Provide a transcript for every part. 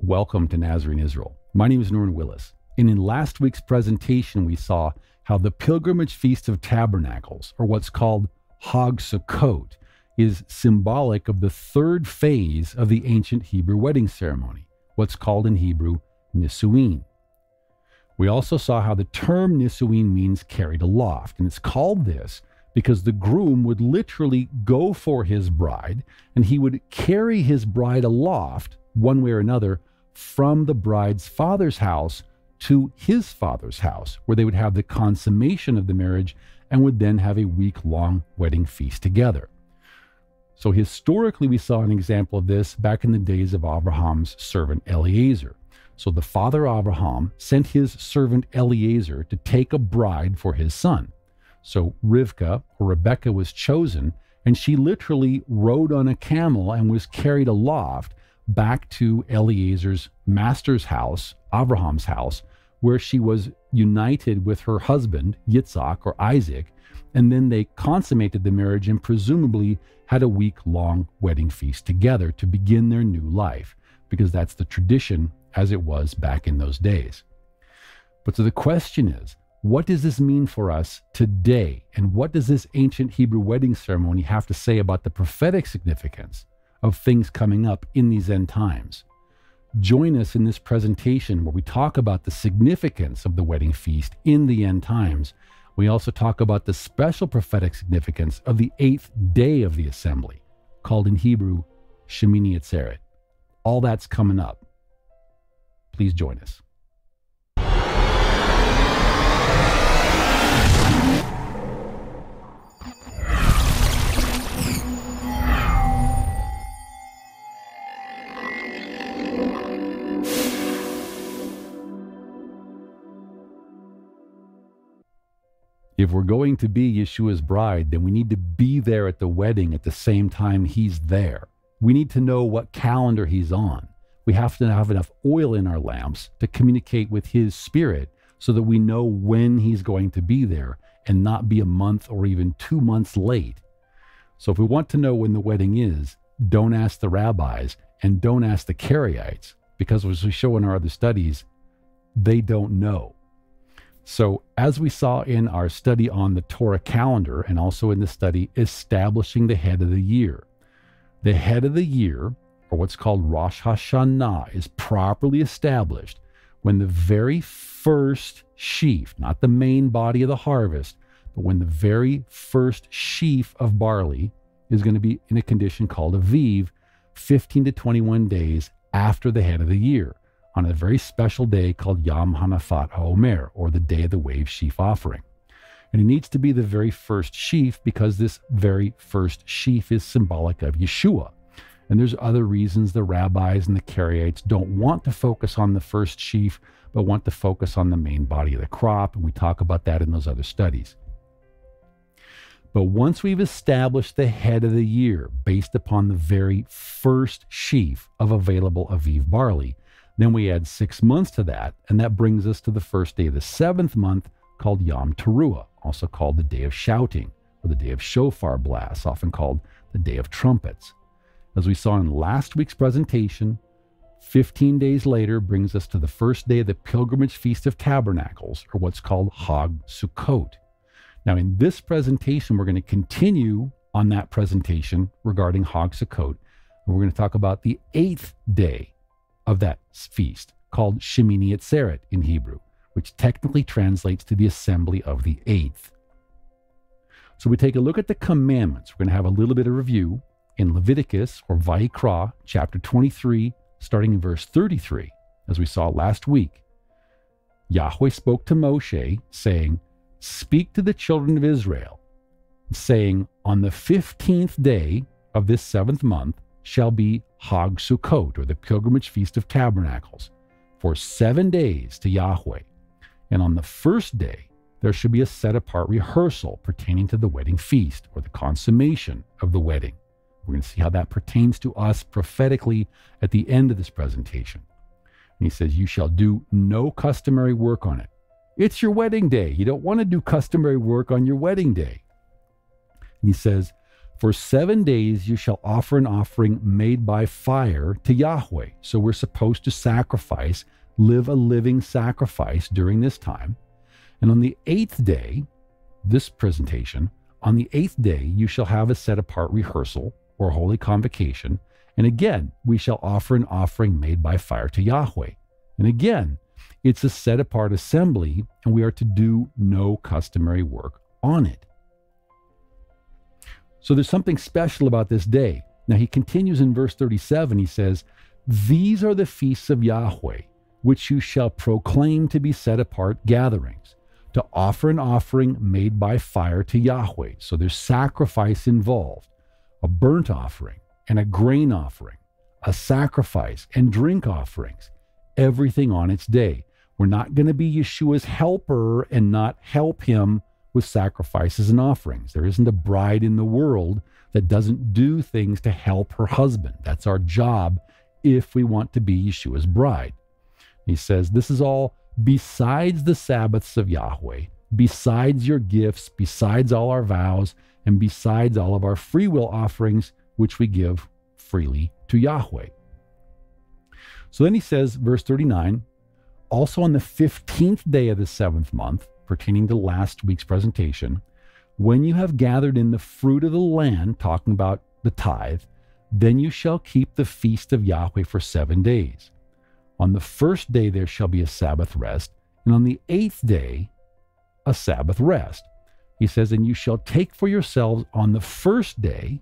Welcome to Nazarene Israel. My name is Norman Willis, and in last week's presentation we saw how the pilgrimage Feast of Tabernacles, or what's called Hag Sukkot, is symbolic of the third phase of the ancient Hebrew wedding ceremony, what's called in Hebrew Nisuin. We also saw how the term Nisuin means carried aloft, and it's called this because the groom would literally go for his bride, and he would carry his bride aloft, one way or another, from the bride's father's house to his father's house, where they would have the consummation of the marriage and would then have a week-long wedding feast together. So historically, we saw an example of this back in the days of Abraham's servant Eliezer. So the father Abraham sent his servant Eliezer to take a bride for his son. So Rivka, or Rebecca, was chosen, and she literally rode on a camel and was carried aloft back to Eliezer's master's house, Abraham's house, where she was united with her husband, Yitzhak or Isaac, and then they consummated the marriage and presumably had a week-long wedding feast together to begin their new life, because that's the tradition as it was back in those days. But so the question is, what does this mean for us today? And what does this ancient Hebrew wedding ceremony have to say about the prophetic significance of things coming up in these end times? Join us in this presentation where we talk about the significance of the wedding feast in the end times. We also talk about the special prophetic significance of the 8th day of the assembly, called in Hebrew Shemini Atzeret. All that's coming up. Please join us. If we're going to be Yeshua's bride, then we need to be there at the wedding at the same time he's there. We need to know what calendar he's on. We have to have enough oil in our lamps to communicate with his spirit so that we know when he's going to be there and not be a month or even 2 months late. So if we want to know when the wedding is, don't ask the rabbis and don't ask the Karaites, because as we show in our other studies, they don't know. So as we saw in our study on the Torah calendar and also in the study establishing the head of the year, the head of the year, or what's called Rosh Hashanah, is properly established when the very first sheaf, not the main body of the harvest, but when the very first sheaf of barley is going to be in a condition called Aviv, 15 to 21 days after the head of the year, on a very special day called Yom Hanafat HaOmer, or the day of the wave sheaf offering. And it needs to be the very first sheaf because this very first sheaf is symbolic of Yeshua. And there's other reasons the rabbis and the Karaites don't want to focus on the first sheaf, but want to focus on the main body of the crop, and we talk about that in those other studies. But once we've established the head of the year based upon the very first sheaf of available Aviv barley, then we add 6 months to that, and that brings us to the first day of the 7th month, called Yom Teruah, also called the Day of Shouting, or the Day of Shofar Blasts, often called the Day of Trumpets. As we saw in last week's presentation, 15 days later brings us to the first day of the pilgrimage Feast of Tabernacles, or what's called Hag Sukkot. Now in this presentation, we're going to continue on that presentation regarding Hag Sukkot, and we're going to talk about the 8th day of that feast, called Shemini Atzeret in Hebrew, which technically translates to the assembly of the 8th. So we take a look at the commandments. We're going to have a little bit of review in Leviticus, or Vayikra, chapter 23, starting in verse 33, as we saw last week. Yahweh spoke to Moshe, saying, "Speak to the children of Israel, saying, on the 15th day of this 7th month shall be Hag Sukkot, or the pilgrimage Feast of Tabernacles, for 7 days to Yahweh. And on the first day there should be a set-apart rehearsal pertaining to the wedding feast, or the consummation of the wedding." We're going to see how that pertains to us prophetically at the end of this presentation. And he says, "You shall do no customary work on it." It's your wedding day. You don't want to do customary work on your wedding day. And he says, For 7 days you shall offer an offering made by fire to Yahweh. So we're supposed to sacrifice, live a living sacrifice during this time. And on the 8th day, this presentation, on the 8th day you shall have a set-apart rehearsal or holy convocation. And again, we shall offer an offering made by fire to Yahweh. And again, it's a set-apart assembly, and we are to do no customary work on it. So there's something special about this day. Now he continues in verse 37, he says, "These are the feasts of Yahweh, which you shall proclaim to be set-apart gatherings, to offer an offering made by fire to Yahweh." So there's sacrifice involved, a burnt offering and a grain offering, a sacrifice and drink offerings, everything on its day. We're not going to be Yeshua's helper and not help him with sacrifices and offerings. There isn't a bride in the world that doesn't do things to help her husband. That's our job if we want to be Yeshua's bride. He says, this is all besides the Sabbaths of Yahweh, besides your gifts, besides all our vows, and besides all of our free will offerings, which we give freely to Yahweh. So then he says, verse 39, also on the 15th day of the 7th month, pertaining to last week's presentation, when you have gathered in the fruit of the land, talking about the tithe, then you shall keep the feast of Yahweh for 7 days. On the first day there shall be a Sabbath rest, and on the 8th day a Sabbath rest. He says, and you shall take for yourselves on the first day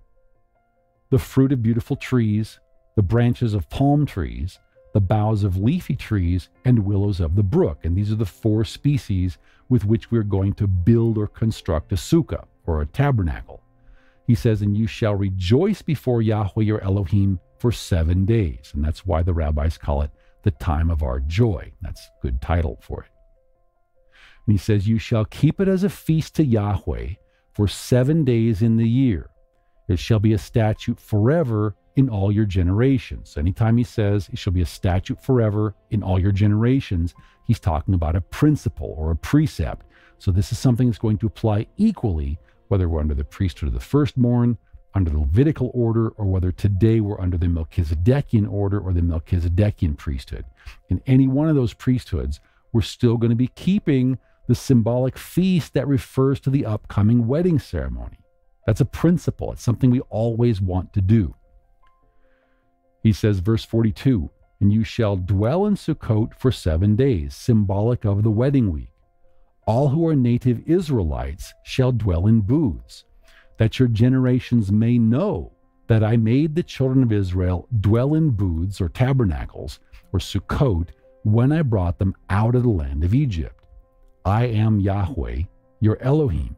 the fruit of beautiful trees, the branches of palm trees, the boughs of leafy trees, and willows of the brook. And these are the 4 species with which we're going to build or construct a sukkah, or a tabernacle. He says, and you shall rejoice before Yahweh your Elohim for 7 days. And that's why the rabbis call it the time of our joy. That's a good title for it. And he says, you shall keep it as a feast to Yahweh for 7 days in the year. It shall be a statute forever in all your generations. Anytime he says it shall be a statute forever in all your generations, he's talking about a principle or a precept. So this is something that's going to apply equally, whether we're under the priesthood of the firstborn, under the Levitical order, or whether today we're under the Melchizedekian order or the Melchizedekian priesthood. In any one of those priesthoods, we're still going to be keeping the symbolic feast that refers to the upcoming wedding ceremony. That's a principle. It's something we always want to do. He says, verse 42, and you shall dwell in Sukkot for 7 days, symbolic of the wedding week. All who are native Israelites shall dwell in booths, that your generations may know that I made the children of Israel dwell in booths or tabernacles or Sukkot when I brought them out of the land of Egypt. I am Yahweh, your Elohim.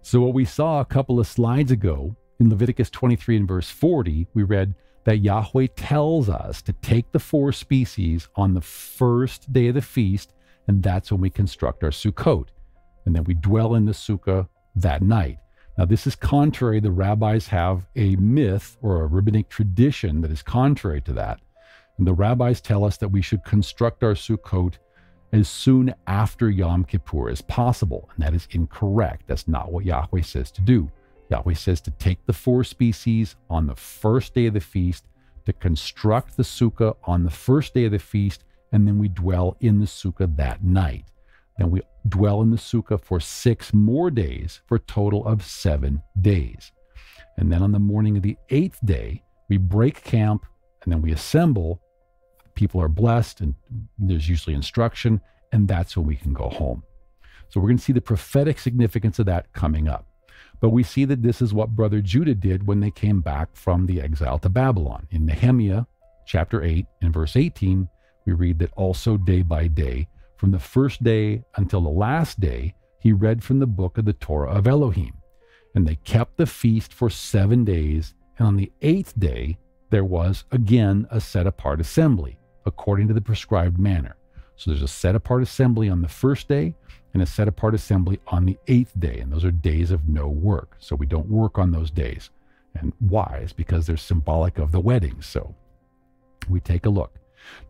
So what we saw a couple of slides ago in Leviticus 23 and verse 40, we read that Yahweh tells us to take the 4 species on the first day of the feast, and that's when we construct our Sukkot. And then we dwell in the Sukkah that night. Now, this is contrary. The rabbis have a myth or a rabbinic tradition that is contrary to that. And the rabbis tell us that we should construct our Sukkot as soon after Yom Kippur as possible. And that is incorrect. That's not what Yahweh says to do. Yahweh says to take the 4 species on the first day of the feast, to construct the sukkah on the first day of the feast, and then we dwell in the sukkah that night. Then we dwell in the sukkah for 6 more days, for a total of 7 days. And then on the morning of the 8th day, we break camp, and then we assemble. People are blessed, and there's usually instruction, and that's when we can go home. So we're going to see the prophetic significance of that coming up. But we see that this is what Brother Judah did when they came back from the exile to Babylon. In Nehemiah chapter 8 and verse 18, we read that also day by day, from the first day until the last day, he read from the book of the Torah of Elohim. And they kept the feast for 7 days, and on the 8th day, there was again a set-apart assembly, according to the prescribed manner. So there's a set-apart assembly on the first day, and a set-apart assembly on the 8th day, and those are days of no work. So we don't work on those days. And why? It's because they're symbolic of the wedding. So we take a look.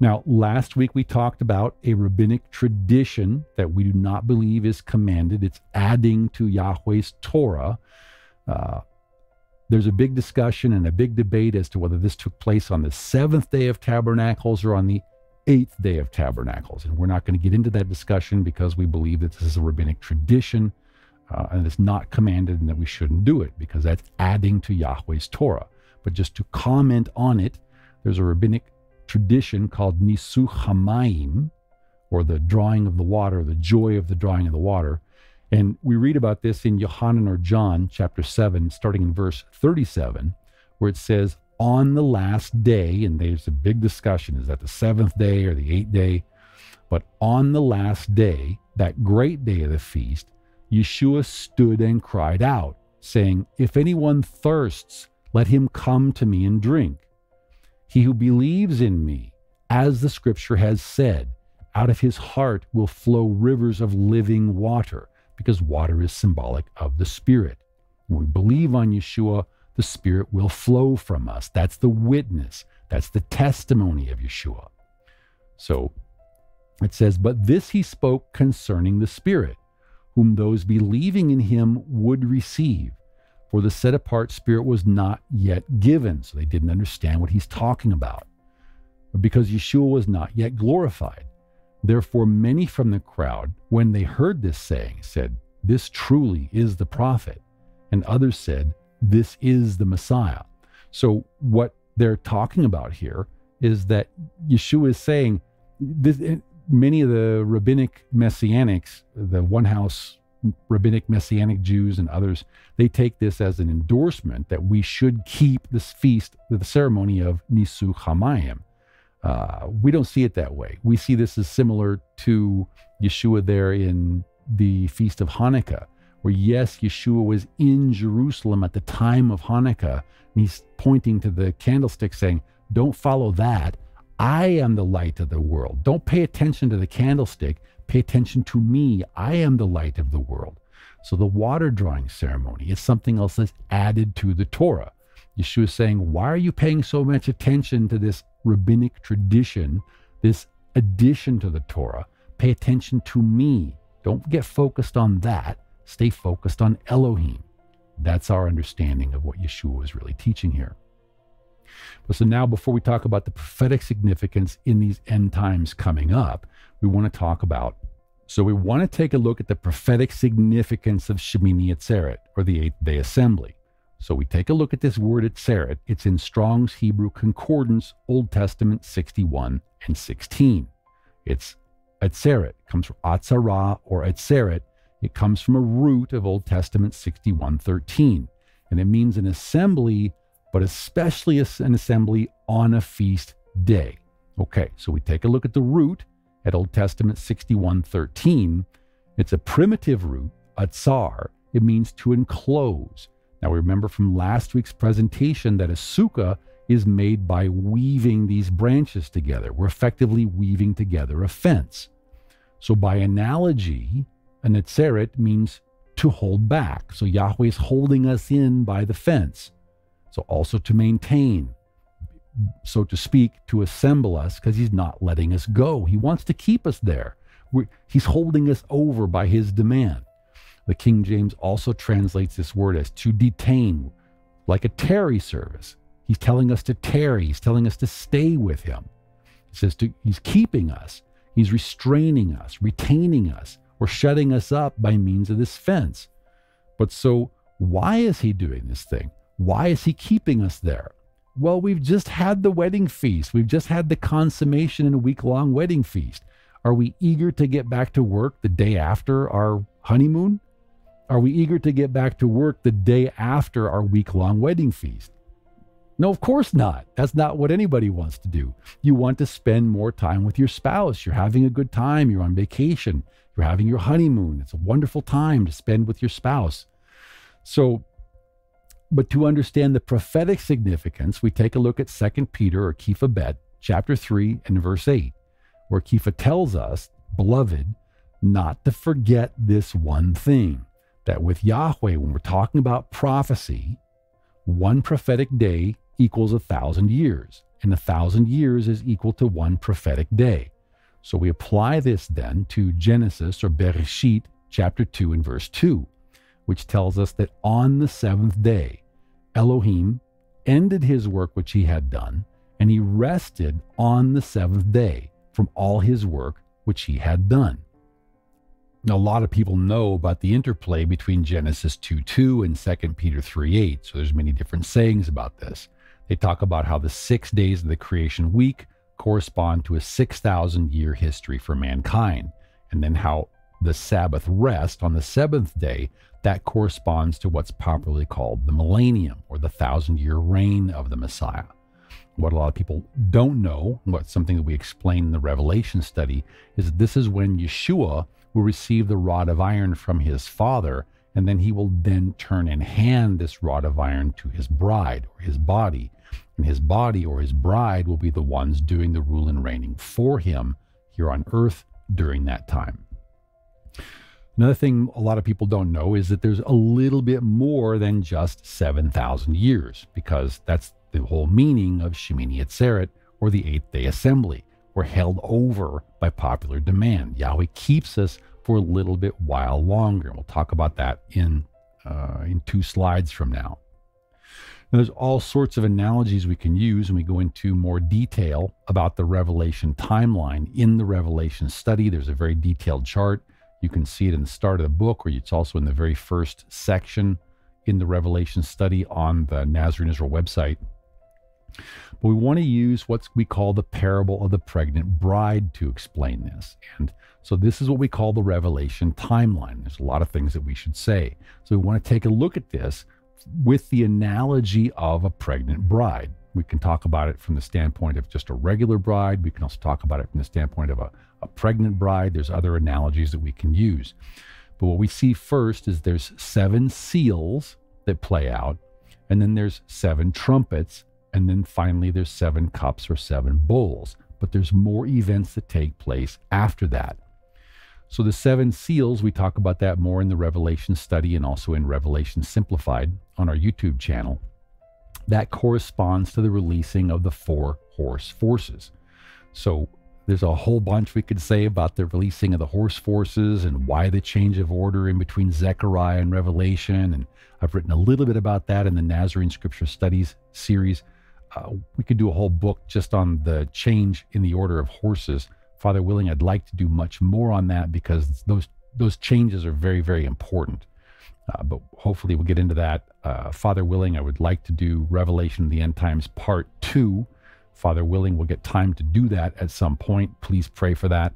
Now, last week we talked about a rabbinic tradition that we do not believe is commanded. It's adding to Yahweh's Torah. There's a big discussion and a big debate as to whether this took place on the 7th day of Tabernacles or on the 8th day of Tabernacles. And we're not going to get into that discussion because we believe that this is a rabbinic tradition and it's not commanded and that we shouldn't do it because that's adding to Yahweh's Torah. But just to comment on it, there's a rabbinic tradition called Nisuch HaMayim, or the drawing of the water, the joy of the drawing of the water. And we read about this in Yohanan or John chapter 7, starting in verse 37, where it says, on the last day, and there's a big discussion, is that the 7th day or the 8th day? But on the last day, that great day of the feast, Yeshua stood and cried out, saying, if anyone thirsts, let him come to me and drink. He who believes in me, as the scripture has said, out of his heart will flow rivers of living water, because water is symbolic of the Spirit. When we believe on Yeshua, the Spirit will flow from us. That's the witness. That's the testimony of Yeshua. So it says, but this he spoke concerning the Spirit, whom those believing in him would receive. For the set-apart Spirit was not yet given. So they didn't understand what he's talking about. Because Yeshua was not yet glorified. Therefore, many from the crowd, when they heard this saying, said, this truly is the prophet. And others said, this is the Messiah. So what they're talking about here is that Yeshua is saying, many of the rabbinic messianics, the one-house rabbinic messianic Jews and others, they take this as an endorsement that we should keep this feast, the ceremony of Nisuch HaMayim. We don't see it that way. We see this as similar to Yeshua there in the Feast of Hanukkah, where yes, Yeshua was in Jerusalem at the time of Hanukkah, and he's pointing to the candlestick saying, don't follow that. I am the light of the world. Don't pay attention to the candlestick. Pay attention to me. I am the light of the world. So the water drawing ceremony is something else that's added to the Torah. Yeshua is saying, why are you paying so much attention to this rabbinic tradition, this addition to the Torah? Pay attention to me. Don't get focused on that. Stay focused on Elohim. That's our understanding of what Yeshua is really teaching here. So now, before we talk about the prophetic significance in these end times coming up, we want to take a look at the prophetic significance of Shemini Atzeret, or the 8th day assembly. So we take a look at this word Atzeret. It's in Strong's Hebrew Concordance, Old Testament 61 and 16. It's Atzeret. It comes from Atzara or Atzeret. It comes from a root of Old Testament 61:13. And it means an assembly, but especially an assembly on a feast day. Okay, so we take a look at the root at Old Testament 61:13. It's a primitive root, atzar. It means to enclose. Now, remember from last week's presentation that a sukkah is made by weaving these branches together. We're effectively weaving together a fence. So by analogy, an atzeret means to hold back. So Yahweh is holding us in by the fence. So also to maintain, so to speak, to assemble us, because he's not letting us go. He wants to keep us there. He's holding us over by his demand. The King James also translates this word as to detain, like a tarry service. He's telling us to tarry. He's telling us to stay with him. He says he's keeping us. He's restraining us, retaining us, or shutting us up by means of this fence. But so why is he doing this thing? Why is he keeping us there? Well, we've just had the wedding feast. We've just had the consummation in a week-long wedding feast. Are we eager to get back to work the day after our honeymoon? Are we eager to get back to work the day after our week-long wedding feast? No, of course not. That's not what anybody wants to do. You want to spend more time with your spouse. You're having a good time. You're on vacation. You're having your honeymoon. It's a wonderful time to spend with your spouse. So, but to understand the prophetic significance, we take a look at 2 Peter or Kepha Bet, chapter 3 and verse 8, where Kepha tells us, beloved, not to forget this one thing, that with Yahweh, when we're talking about prophecy, one prophetic day equals 1,000 years, and 1,000 years is equal to one prophetic day. So we apply this then to Genesis or Bereshit, chapter 2 and verse 2, which tells us that on the seventh day, Elohim ended his work which he had done, and he rested on the seventh day from all his work which he had done. Now, a lot of people know about the interplay between Genesis 2:2 and 2 Peter 3:8, so there's many different sayings about this. They talk about how the 6 days of the creation week correspond to a 6,000-year history for mankind, and then how the Sabbath rest on the seventh day, that corresponds to what's popularly called the millennium, or the 1,000-year reign of the Messiah. What a lot of people don't know, what's something that we explain in the Revelation study, is that this is when Yeshua will receive the rod of iron from his Father, and then he will then turn and hand this rod of iron to his bride, or his body. And his body, or his bride, will be the ones doing the rule and reigning for him here on earth during that time. Another thing a lot of people don't know is that there's a little bit more than just 7,000 years, because that's the whole meaning of Shemini Atzeret, or the eighth day assembly. We're held over by popular demand. Yahweh keeps us for a little bit while longer. We'll talk about that in 2 slides from now. Now, there's all sorts of analogies we can use when we go into more detail about the Revelation timeline. In the Revelation study, there's a very detailed chart. You can see it in the start of the book, or it's also in the very first section in the Revelation study on the Nazarene Israel website. But we want to use what we call the parable of the pregnant bride to explain this. And so this is what we call the Revelation timeline. There's a lot of things that we should say. So we want to take a look at this with the analogy of a pregnant bride. We can talk about it from the standpoint of just a regular bride. We can also talk about it from the standpoint of a pregnant bride. There's other analogies that we can use. But what we see first is there's 7 seals that play out, and then there's 7 trumpets, and then finally there's 7 cups or 7 bowls. But there's more events that take place after that. So the 7 seals, we talk about that more in the Revelation study and also in Revelation Simplified on our YouTube channel. That corresponds to the releasing of the 4 horse forces. So there's a whole bunch we could say about the releasing of the horse forces and why the change of order in between Zechariah and Revelation. And I've written a little bit about that in the Nazarene Scripture Studies series. We could do a whole book just on the change in the order of horses. Father willing, I'd like to do much more on that because those changes are very, very important. But hopefully we'll get into that. Father willing, I would like to do Revelation of the End Times Part 2. Father willing, we'll get time to do that at some point. Please pray for that.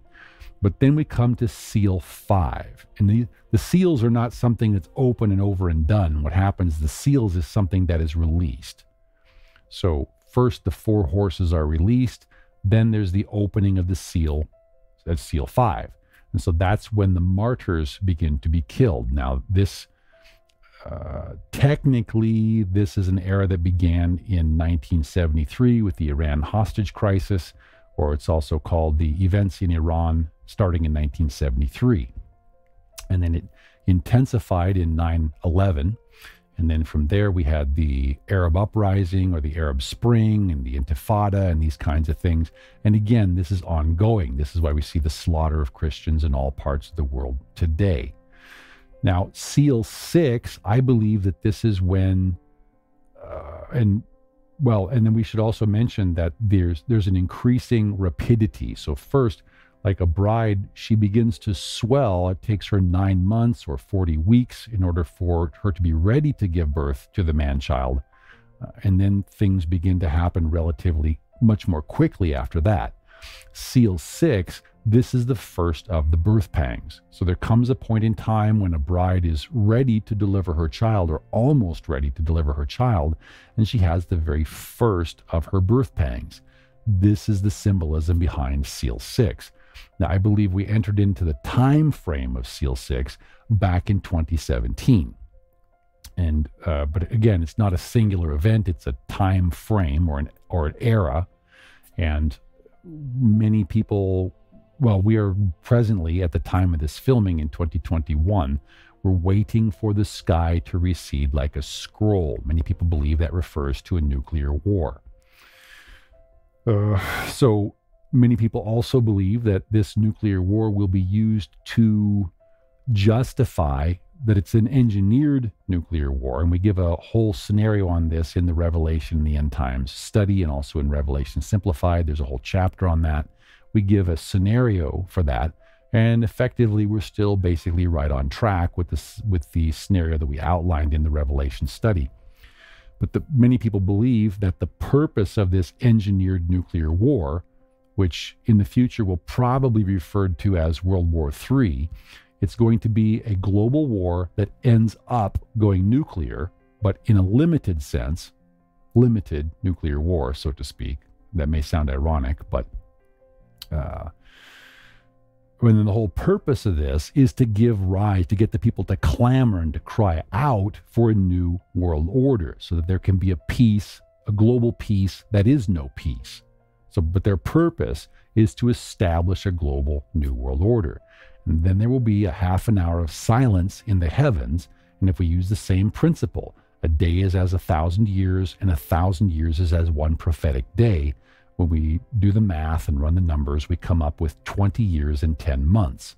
But then we come to Seal 5. And the seals are not something that's open and over and done. What happens, the seals is something that is released. So first the 4 horses are released. Then there's the opening of the seal. That's Seal 5. And so that's when the martyrs begin to be killed. Now this, technically, this is an era that began in 1973 with the Iran hostage crisis, or it's also called the events in Iran starting in 1973. And then it intensified in 9/11. And then from there, we had the Arab uprising or the Arab Spring and the Intifada and these kinds of things. And again, this is ongoing. This is why we see the slaughter of Christians in all parts of the world today. Now, Seal 6, I believe that this is when, and then we should also mention that there's an increasing rapidity. So first, like a bride, she begins to swell. It takes her 9 months or 40 weeks in order for her to be ready to give birth to the man-child. And then things begin to happen relatively much more quickly after that. Seal 6, this is the first of the birth pangs. So there comes a point in time when a bride is ready to deliver her child, or almost ready to deliver her child, and she has the very first of her birth pangs. This is the symbolism behind Seal 6. Now, I believe we entered into the time frame of Seal 6 back in 2017. And but again, it's not a singular event, it's a time frame or an era. And many people, well, we are presently at the time of this filming in 2021, we're waiting for the sky to recede like a scroll. Many people believe that refers to a nuclear war. So many people also believe that this nuclear war will be used to justify that it's an engineered nuclear war. And we give a whole scenario on this in the Revelation and the End Times study, and also in Revelation Simplified. There's a whole chapter on that. We give a scenario for that. And effectively, we're still basically right on track with the scenario that we outlined in the Revelation study. But many people believe that the purpose of this engineered nuclear war, which in the future will probably be referred to as World War III, it's going to be a global war that ends up going nuclear, but in a limited sense, limited nuclear war, so to speak. That may sound ironic, but and then the whole purpose of this is to give rise, to get the people to clamor and to cry out for a new world order, so that there can be a peace, a global peace that is no peace. But their purpose is to establish a global new world order. And then there will be a half an hour of silence in the heavens. And if we use the same principle, a day is as 1,000 years, and 1,000 years is as one prophetic day. When we do the math and run the numbers, we come up with 20 years and 10 months.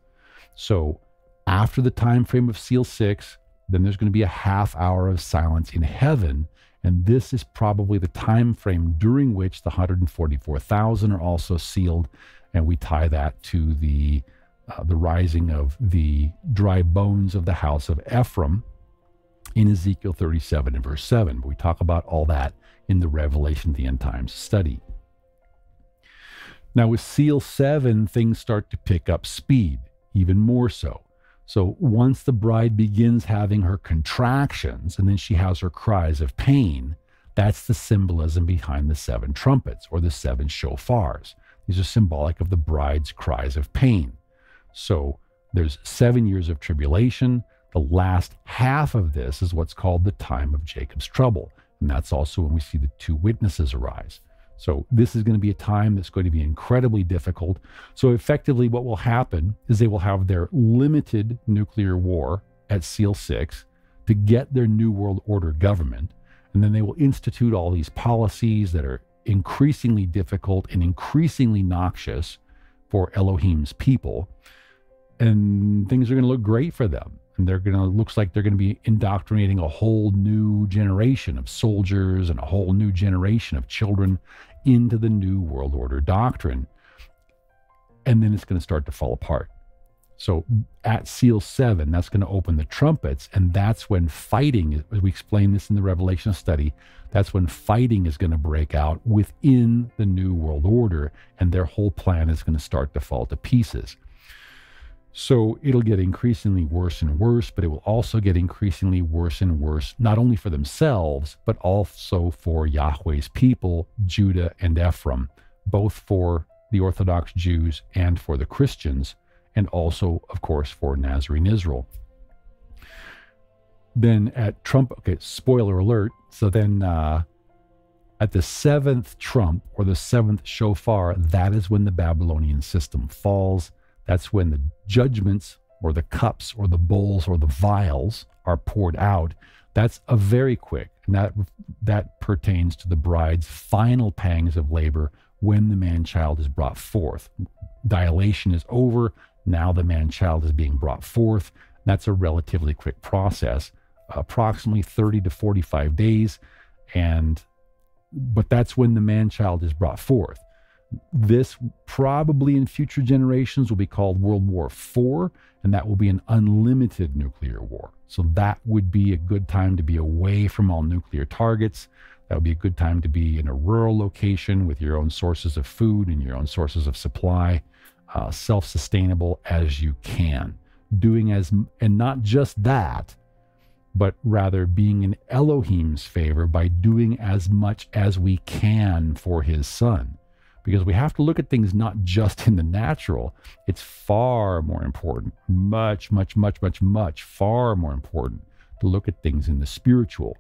So after the time frame of seal 6, then there's going to be a half hour of silence in heaven. And this is probably the time frame during which the 144,000 are also sealed. And we tie that to the rising of the dry bones of the house of Ephraim in Ezekiel 37 and verse 7. But we talk about all that in the Revelation of the End Times study. Now with seal 7, things start to pick up speed, even more so. So once the bride begins having her contractions, and then she has her cries of pain, that's the symbolism behind the 7 trumpets, or the 7 shofars. These are symbolic of the bride's cries of pain. So there's 7 years of tribulation. The last half of this is what's called the time of Jacob's trouble. And that's also when we see the 2 witnesses arise. So this is going to be a time that's going to be incredibly difficult. So effectively what will happen is they will have their limited nuclear war at seal 6 to get their New World Order government. And then they will institute all these policies that are increasingly difficult and increasingly noxious for Elohim's people. And things are going to look great for them. And looks like they're going to be indoctrinating a whole new generation of soldiers and a whole new generation of children into the New World Order doctrine. And then it's going to start to fall apart. So at seal 7, that's going to open the trumpets. And that's when fighting, as we explain this in the Revelation study, that's when fighting is going to break out within the New World Order. And their whole plan is going to start to fall to pieces. So it'll get increasingly worse and worse, but it will also get increasingly worse and worse, not only for themselves, but also for Yahweh's people, Judah and Ephraim, both for the Orthodox Jews and for the Christians, and also, of course, for Nazarene Israel. Then at spoiler alert, so then at the 7th trump, or the 7th shofar, that is when the Babylonian system falls. That's when the judgments, or the cups, or the bowls, or the vials are poured out. That's a very quick, and that pertains to the bride's final pangs of labor when the man-child is brought forth. Dilation is over. Now the man-child is being brought forth. That's a relatively quick process, approximately 30 to 45 days. But that's when the man-child is brought forth. This probably in future generations will be called World War IV, and that will be an unlimited nuclear war. So that would be a good time to be away from all nuclear targets. That would be a good time to be in a rural location with your own sources of food and your own sources of supply, self-sustainable as you can. And not just that, but rather being in Elohim's favor by doing as much as we can for his son. Because we have to look at things not just in the natural. It's far more important, much far more important to look at things in the spiritual.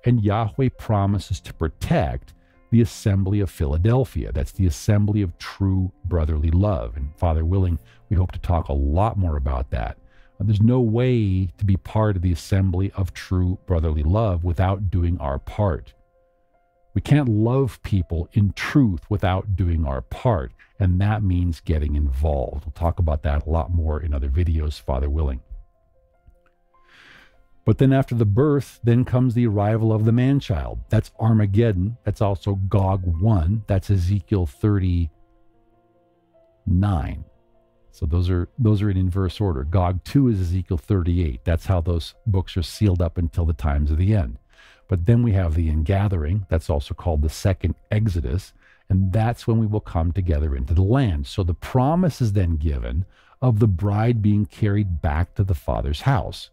And Yahweh promises to protect the assembly of Philadelphia. That's the assembly of true brotherly love. And Father willing, we hope to talk a lot more about that. There's no way to be part of the assembly of true brotherly love without doing our part. We can't love people in truth without doing our part, and that means getting involved. We'll talk about that a lot more in other videos, Father willing. But then after the birth, then comes the arrival of the man-child. That's Armageddon. That's also Gog 1. That's Ezekiel 39. So those are in inverse order. Gog 2 is Ezekiel 38. That's how those books are sealed up until the times of the end. But then we have the ingathering. That's also called the second Exodus. And that's when we will come together into the land. So the promise is then given of the bride being carried back to the Father's house.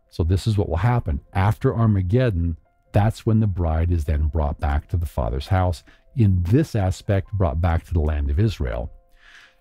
So this is what will happen. After Armageddon, that's when the bride is then brought back to the Father's house. In this aspect, brought back to the land of Israel.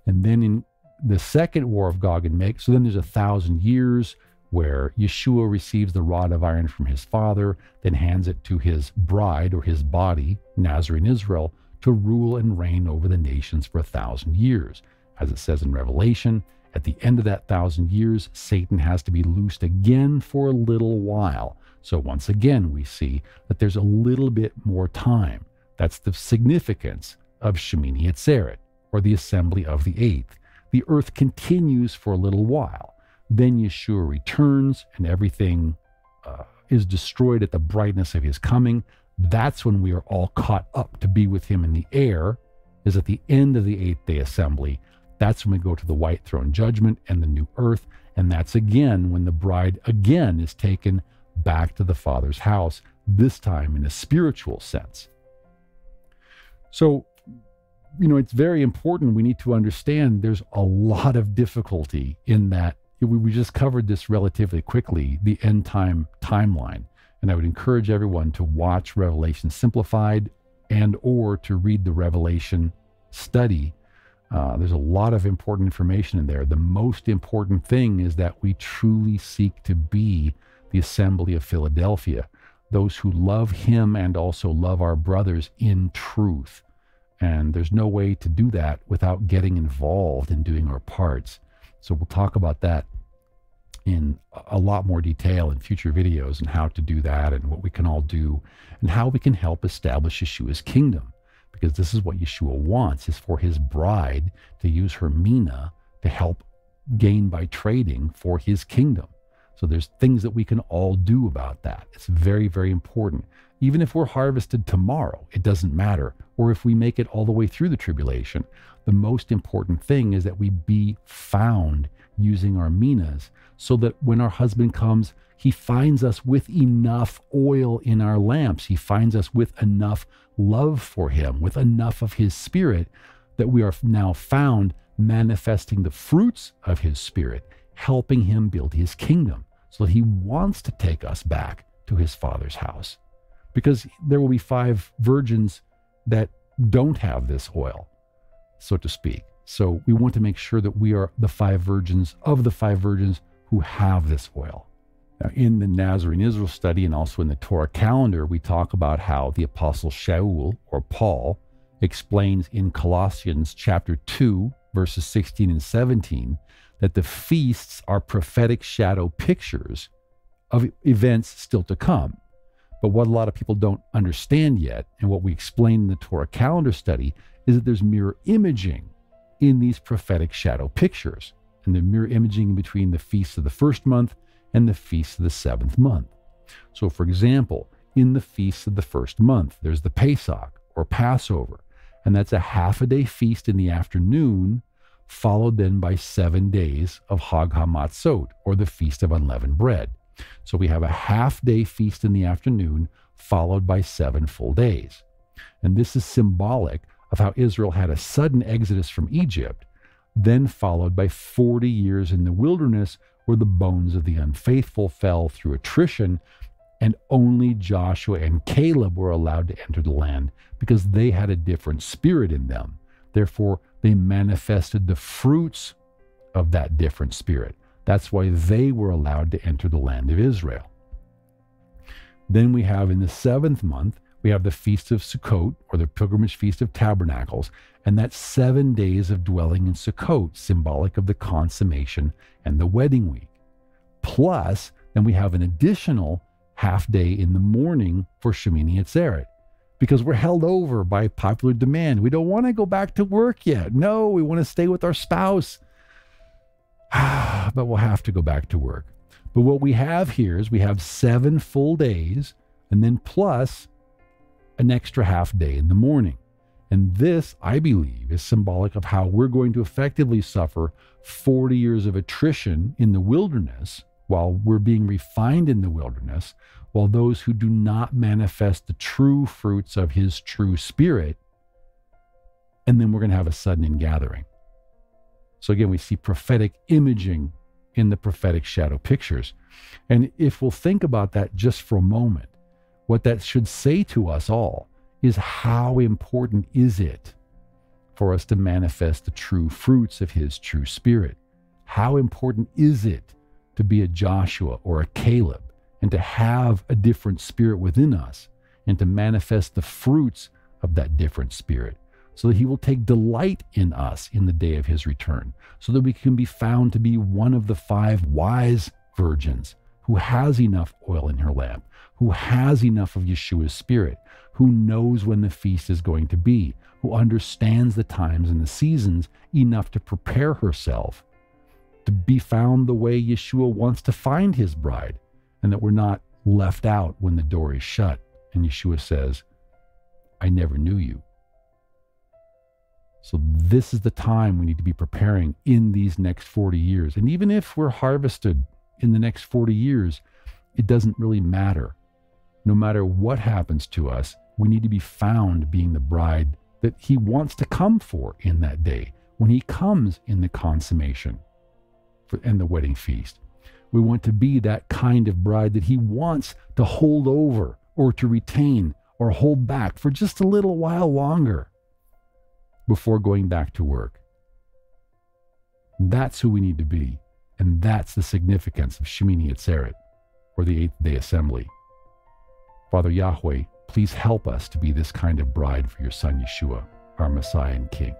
And then in the second war of Gog and Magog, so then there's 1,000 years where Yeshua receives the rod of iron from his father, then hands it to his bride or his body, Nazarene Israel, to rule and reign over the nations for 1,000 years. As it says in Revelation, at the end of that 1,000 years, Satan has to be loosed again for a little while. So once again, we see that there's a little bit more time. That's the significance of Shemini Atzeret, or the assembly of the eighth. The earth continues for a little while. Then Yeshua returns and everything is destroyed at the brightness of his coming. That's when we are all caught up to be with him in the air, is at the end of the eighth day assembly. That's when we go to the white throne judgment and the new earth. And that's again when the bride again is taken back to the Father's house, this time in a spiritual sense. So, it's very important. We need to understand there's a lot of difficulty in that. We just covered this relatively quickly, the end time timeline. And I would encourage everyone to watch Revelation Simplified and or to read the Revelation study. There's a lot of important information in there. The most important thing is that we truly seek to be the assembly of Philadelphia, those who love him and also love our brothers in truth. And there's no way to do that without getting involved in doing our parts. So we'll talk about that in a lot more detail in future videos and how to do that and what we can all do and how we can help establish Yeshua's kingdom. Because this is what Yeshua wants, is for his bride to use her mina to help gain by trading for his kingdom. So there's things that we can all do about that. It's very, very important. Even if we're harvested tomorrow, it doesn't matter. Or if we make it all the way through the tribulation, the most important thing is that we be found using our minas so that when our husband comes, he finds us with enough oil in our lamps. He finds us with enough love for him, with enough of his spirit, that we are now found manifesting the fruits of his spirit, helping him build his kingdom, so that he wants to take us back to his Father's house. Because there will be 5 virgins that don't have this oil, so to speak. So we want to make sure that we are the 5 virgins of the 5 virgins who have this oil. Now, in the Nazarene Israel study and also in the Torah calendar, we talk about how the Apostle Shaul, or Paul, explains in Colossians chapter 2, verses 16 and 17, that the feasts are prophetic shadow pictures of events still to come. But what a lot of people don't understand yet, and what we explain in the Torah calendar study, is that there's mirror imaging in these prophetic shadow pictures. And the mirror imaging between the feasts of the first month and the feasts of the 7th month. So for example, in the feasts of the first month, there's the Pesach, or Passover, and that's a half-a-day feast in the afternoon, followed then by 7 days of Hag HaMatzot, or the Feast of Unleavened Bread. So we have a half-day feast in the afternoon, followed by 7 full days. And this is symbolic of how Israel had a sudden exodus from Egypt, then followed by 40 years in the wilderness, where the bones of the unfaithful fell through attrition, and only Joshua and Caleb were allowed to enter the land because they had a different spirit in them. Therefore, they manifested the fruits of that different spirit. That's why they were allowed to enter the land of Israel. Then we have in the 7th month, we have the Feast of Sukkot, or the Pilgrimage Feast of Tabernacles, and that's 7 days of dwelling in Sukkot, symbolic of the consummation and the wedding week. Plus, then we have an additional half day in the morning for Shemini Atzeret, because we're held over by popular demand. We don't want to go back to work yet. No, we want to stay with our spouse. But we'll have to go back to work. But what we have here is we have 7 full days and then plus an extra half day in the morning. And this, I believe, is symbolic of how we're going to effectively suffer 40 years of attrition in the wilderness while we're being refined in the wilderness, while those who do not manifest the true fruits of his true spirit, and then we're going to have a sudden ingathering. So again, we see prophetic imaging in the prophetic shadow pictures. And if we'll think about that just for a moment, what that should say to us all is how important is it for us to manifest the true fruits of his true spirit? How important is it to be a Joshua or a Caleb and to have a different spirit within us and to manifest the fruits of that different spirit so that he will take delight in us in the day of his return, so that we can be found to be one of the 5 wise virgins who has enough oil in her lamp, who has enough of Yeshua's spirit, who knows when the feast is going to be, who understands the times and the seasons enough to prepare herself to be found the way Yeshua wants to find his bride, and that we're not left out when the door is shut and Yeshua says, I never knew you. So this is the time we need to be preparing in these next 40 years. And even if we're harvested in the next 40 years, it doesn't really matter. No matter what happens to us, we need to be found being the bride that he wants to come for in that day, when he comes in the consummation and the wedding feast. We want to be that kind of bride that he wants to hold over or to retain or hold back for just a little while longer before going back to work. That's who we need to be. And that's the significance of Shemini Atzeret, or the 8th day assembly. Father Yahweh, please help us to be this kind of bride for your son Yeshua, our Messiah and King.